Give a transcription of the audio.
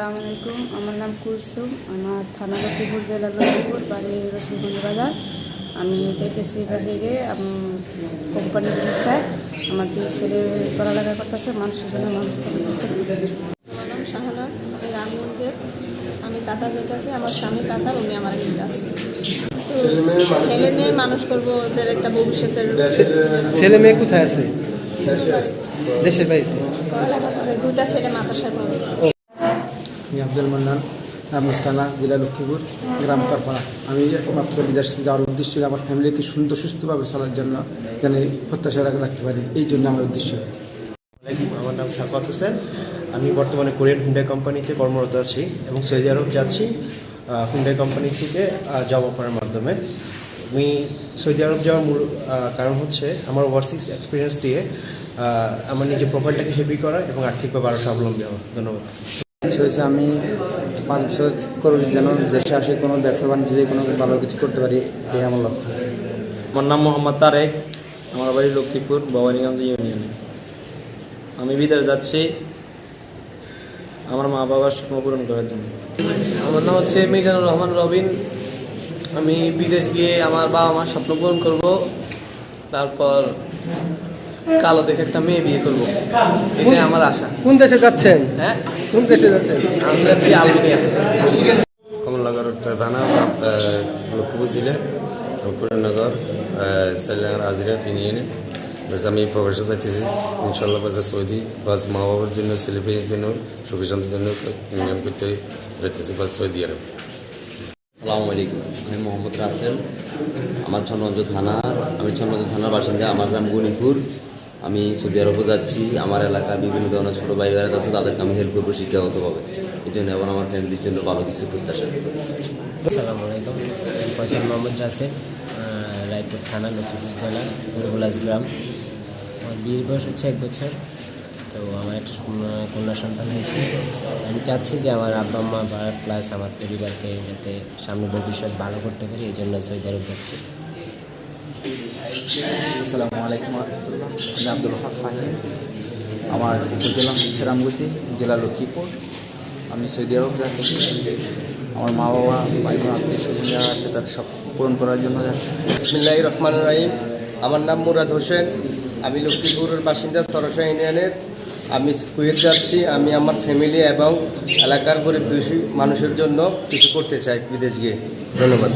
আসসালামু আলাইকুম। আমার নাম কুলসুম। আমার থানা লক্ষ্মীপুর, জেলা লক্ষ্মীপুর, বাড়ি রসুলগঞ্জ বাজার। আমি চাইতেছি বাহিরে কোম্পানি ভিসায়। আমার 2 ছেলে পড়ালেখা করতেছে, মানুষের জন্য মানুষ। আমার নাম শাহনাজ, আমি রামগঞ্জের। আমি কাতার যেতেছি, আমার স্বামী কাতার, উনি আমার এখানে আছে। তো ছেলে মেয়ে মানুষ করবো, ওদের একটা ভবিষ্যতের। ছেলে মেয়ে কোথায় আছে? দেশের বাড়িতে পড়ালেখা করে, 2টা ছেলে মাদ্রাসায় পড়ে। আমি আব্দুল মান্নান, রামগঞ্জ থানা, জেলা লক্ষ্মীপুর, গ্রাম কারপাড়া। আমি মাত্র বিদেশ যাওয়ার উদ্দেশ্য ছিল আমার ফ্যামিলিকে সুন্দর সুস্থভাবে চলার জন্য, যেন প্রত্যাশা রাখতে পারি, এই জন্য আমার উদ্দেশ্য। আমার নাম শাকওয়াত হোসেন। আমি বর্তমানে কোরিয়ান হুন্ডাই কোম্পানিতে কর্মরত আছি এবং সৌদি আরব যাচ্ছি হুন্ডাই কোম্পানি থেকে জব অফারের মাধ্যমে। আমি সৌদি আরব যাওয়ার মূল কারণ হচ্ছে আমার ওভারসিজ এক্সপিরিয়েন্স দিয়ে আমার নিজের প্রোফাইলটাকে হেভি করা এবং আর্থিকভাবে আরও স্বাবলম্বী হওয়া। ধন্যবাদ। হয়েছে আমি 5 বছর করে যেন দেশে আসে কোনো ব্যবসা বাণিজ্য দিয়ে কোনো ভালো কিছু করতে পারি, এটাই আমার লক্ষ্য। আমার নাম মোহাম্মদ তারেক, আমার বাড়ি লক্ষ্মীপুর, ভবানীগঞ্জ ইউনিয়নে। আমি বিদেশ যাচ্ছি আমার মা বাবার স্বপ্ন পূরণ করার জন্য। আমার নাম হচ্ছে মিজানুর রহমান রবিন। আমি বিদেশ গিয়ে আমার বাবা মার স্বপ্ন পূরণ করবো, তারপর কালো দেখে একটা মেয়ে বিয়ে করবো, এটাই আমার আশা। কোন দেশে যাচ্ছেন? হ্যাঁ, কোন দেশে যাচ্ছেন? আমি যাচ্ছি আলবেনিয়া। কমলনগর থানা, লক্ষ্মীপুর জেলা, কুড়িনগর, সাইলাঙ্গার আজিরাট ইউনিয়নে। বাস আমি প্রবাসে যাইতেছি ইনশাল্লাহ। বাস সৌদি, বাস মা বাবার জন্য, ছেলে মেয়ের জন্য, সুখী শান্তির জন্য ইনকাম করতে যাইতেছি, বাস সৌদি আরব। আসসালামু আলাইকুম। আমি মোহাম্মদ রাসেল, আমার চন্দ্রগঞ্জ থানার, আমি চন্দ্রগঞ্জ থানার বাসিন্দা। আমার গ্রাম গণিপুর। আমি সৌদি আরবও যাচ্ছি। আমার এলাকায় বিভিন্ন ধরনের ছোটো ভাই বোনেরা আছে, তাদেরকে আমি হেল্প করবো শিক্ষাগতভাবে। এই জন্য এবং আমার ফ্যামিলির জন্য ভালো কিছু প্রত্যাশা করি। আসসালামু আলাইকুম। ফয়সাল মোহাম্মদ রাসেল, রায়পুর থানা, লক্ষ্মীপুর জেলা, গুরুগুলাস গ্রাম। আমার বিয়ের বয়স হচ্ছে 1 বছর। তো আমার একটা কন্যা সন্তান হয়েছে। আমি চাচ্ছি যে আমার আব্বা আম্মা প্লাস আমার পরিবারকে যাতে সামনে ভবিষ্যৎ ভালো করতে পারি, এই জন্য সৌদি আরব যাচ্ছি। আসসালামু আলাইকুম রহমতুল্লাহ। আমি আব্দুল রহমান ফাহিম। আমার উপজেলা হচ্ছে রামগতি, জেলা লক্ষ্মীপুর। আমি সৌদি আরব যাচ্ছি। আমার মা বাবা, ভাই বোন, আত্মীয় স্বজন যারা আছে তার সব পূরণ করার জন্য যাচ্ছি। বিসমিল্লাহির রহমানির রহিম। আমার নাম মুরাদ হোসেন। আমি লক্ষ্মীপুরের বাসিন্দা, সরসা ইউনিয়নের। আমি কুয়েত যাচ্ছি। আমি আমার ফ্যামিলি এবং এলাকার গরিব দুঃখী মানুষের জন্য কিছু করতে চাই বিদেশ গিয়ে। ধন্যবাদ।